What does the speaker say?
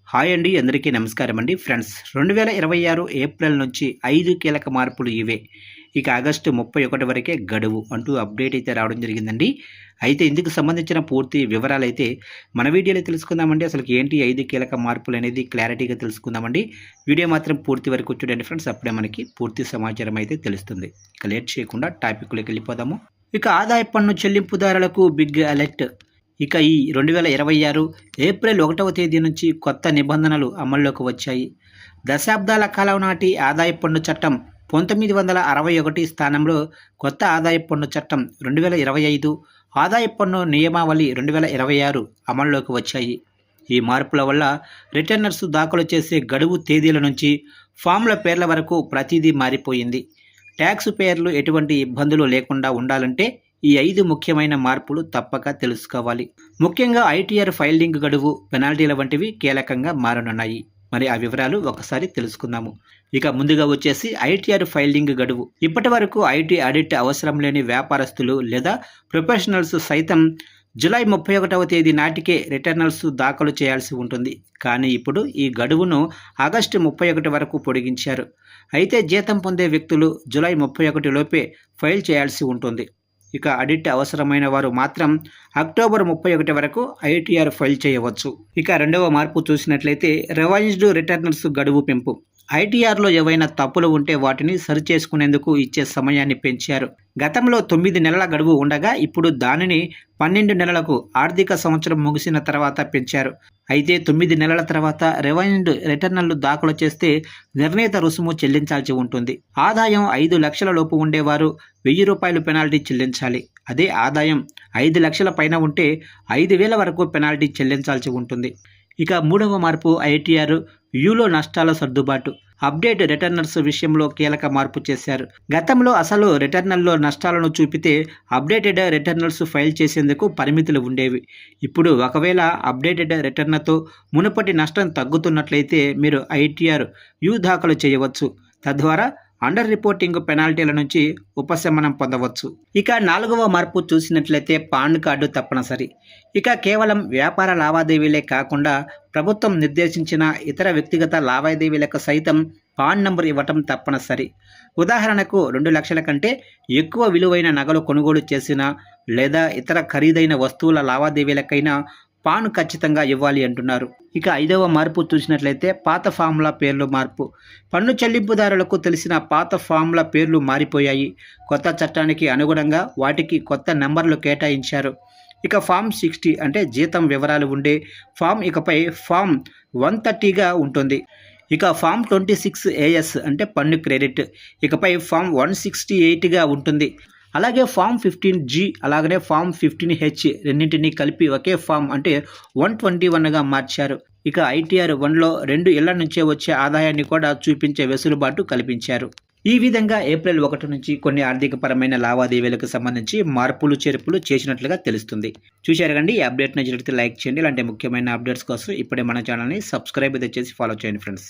Hi అండి, అందరికీ నమస్కారం అండి ఫ్రెండ్స్. 2026 ఏప్రిల్ నుంచి 5 కీలక మార్పులు ఇవే. ఇక ఆగస్టు 31 వరకే గడువు అంటూ అప్డేట్ అయితే రావడం జరిగిందండి. అయితే ఇందుకు సంబంధించిన పూర్తి వివరాలైతే మన వీడియోలో తెలుసుకుందామండి. అసలు ఏంటి 5 కీలక మార్పులు అనేది క్లారిటీగా తెలుసుకుందామండి. వీడియో మాత్రం పూర్తి వరకు చూడండి ఫ్రెండ్స్, అప్పుడే మనకి పూర్తి సమాచారం అయితే తెలుస్తుంది. ఇక లేట్ చేయకుండా టాపిక్లోకి వెళ్ళిపోదాము. ఇక ఆదాయ పన్ను చెల్లింపుదారులకు బిగ్ అలర్ట్. ఇక ఈ 2026 ఏప్రిల్ 1వ తేదీ నుంచి కొత్త నిబంధనలు అమల్లోకి వచ్చాయి. దశాబ్దాల కాలం నాటి ఆదాయ పన్ను చట్టం 1961 స్థానంలో కొత్త ఆదాయ పన్ను చట్టం 2025, ఆదాయ పన్ను నియమావళి 2026 అమల్లోకి వచ్చాయి. ఈ మార్పుల వల్ల రిటర్నర్స్ దాఖలు చేసే గడువు తేదీల నుంచి ఫామ్ల పేర్ల వరకు ప్రతిదీ మారిపోయింది. ట్యాక్స్ పేర్లు ఎటువంటి ఇబ్బందులు లేకుండా ఉండాలంటే ఈ 5 ముఖ్యమైన మార్పులు తప్పక తెలుసుకోవాలి. ముఖ్యంగా ఐటీఆర్ ఫైలింగ్ గడువు, పెనాల్టీల వంటివి కీలకంగా మారనున్నాయి. మరి ఆ వివరాలు ఒకసారి తెలుసుకుందాము. ఇక ముందుగా వచ్చేసి ఐటీఆర్ ఫైలింగ్ గడువు. ఇప్పటి వరకు ఐటీ ఆడిట్ అవసరం లేని వ్యాపారస్తులు లేదా ప్రొఫెషనల్స్ సైతం జూలై 31వ తేదీ నాటికే రిటర్నల్స్ దాఖలు చేయాల్సి ఉంటుంది. కానీ ఇప్పుడు ఈ గడువును ఆగస్టు 31 వరకు పొడిగించారు. అయితే జీతం పొందే వ్యక్తులు జూలై 31 లోపే ఫైల్ చేయాల్సి ఉంటుంది. ఇక ఆడిట్ అవసరమైన వారు మాత్రం అక్టోబర్ 31 వరకు ఐటీఆర్ ఫైల్ చేయవచ్చు. ఇక రెండవ మార్పు చూసినట్లయితే రివైజ్డ్ రిటర్నర్స్ గడువు పెంపు. ఐటీఆర్లో ఏవైనా తప్పులు ఉంటే వాటిని సరిచేసుకునేందుకు ఇచ్చే సమయాన్ని పెంచారు. గతంలో 9 నెలల గడువు ఉండగా ఇప్పుడు దానిని 12 నెలలకు ఆర్థిక సంవత్సరం ముగిసిన తర్వాత పెంచారు. అయితే 9 నెలల తర్వాత రివైజ్డ్ రిటర్నర్లు దాఖలు చేస్తే నిర్ణీత రుసుము చెల్లించాల్సి ఉంటుంది. ఆదాయం 5 లక్షల లోపు ఉండేవారు ₹1000 పెనాల్టీ చెల్లించాలి. అదే ఆదాయం 5 లక్షల పైన ఉంటే 5,000 వరకు పెనాల్టీ చెల్లించాల్సి ఉంటుంది. ఇక మూడవ మార్పు ఐటీఆర్ యూలో నష్టాల సర్దుబాటు. అప్డేట్ రిటర్నర్స్ విషయంలో కీలక మార్పు చేశారు. గతంలో అసలు రిటర్నల్లో నష్టాలను చూపితే అప్డేటెడ్ రిటర్నర్స్ ఫైల్ చేసేందుకు పరిమితులు ఉండేవి. ఇప్పుడు ఒకవేళ అప్డేటెడ్ రిటర్న్తో మునుపటి నష్టం తగ్గుతున్నట్లయితే మీరు ఐటీఆర్ యూ దాఖలు చేయవచ్చు. తద్వారా అండర్ రిపోర్టింగ్ పెనాల్టీల నుంచి ఉపశమనం పొందవచ్చు. ఇక నాలుగవ మార్పు చూసినట్లయితే పాన్ కార్డు తప్పనిసరి. ఇక కేవలం వ్యాపార లావాదేవీలే కాకుండా ప్రభుత్వం నిర్దేశించిన ఇతర వ్యక్తిగత లావాదేవీలకు సైతం పాన్ నంబర్ ఇవ్వటం తప్పనిసరి. ఉదాహరణకు 2 లక్షల కంటే ఎక్కువ విలువైన నగలు కొనుగోలు చేసిన లేదా ఇతర ఖరీదైన వస్తువుల లావాదేవీలకైనా పాన్ ఖచ్చితంగా ఇవ్వాలి అంటున్నారు. ఇక ఐదవ మార్పు చూసినట్లయితే పాత ఫామ్ల పేర్లు మార్పు. పన్ను చెల్లింపుదారులకు తెలిసిన పాత ఫామ్ల పేర్లు మారిపోయాయి. కొత్త చట్టానికి అనుగుణంగా వాటికి కొత్త నెంబర్లు కేటాయించారు. ఇక ఫామ్ 60 అంటే జీతం వివరాలు ఉండే ఫామ్ ఇకపై ఫామ్ 130గా ఉంటుంది. ఇక ఫామ్ 26 AS అంటే పన్ను క్రెడిట్ ఇకపై ఫామ్ 168గా ఉంటుంది. అలాగే ఫామ్ 15G అలాగనే ఫామ్ 15H రెండింటినీ కలిపి ఒకే ఫామ్ అంటే 121గా మార్చారు. ఇక ఐటీఆర్ 1లో 2 ఇళ్ల నుంచే వచ్చే ఆదాయాన్ని కూడా చూపించే వెసులుబాటు కల్పించారు. ఈ విధంగా ఏప్రిల్ 1 నుంచి కొన్ని ఆర్థికపరమైన లావాదేవీలకు సంబంధించి మార్పులు చేర్పులు చేసినట్లుగా తెలుస్తుంది. చూశారు కండి. ఈ అప్డేట్ నచ్చినట్లయితే లైక్ చేయండి. ఇలాంటి ముఖ్యమైన అప్డేట్స్ కోసం ఇప్పుడే మన ఛానల్ని సబ్స్క్రైబ్ అయితే చేసి ఫాలో చేయండి ఫ్రెండ్స్.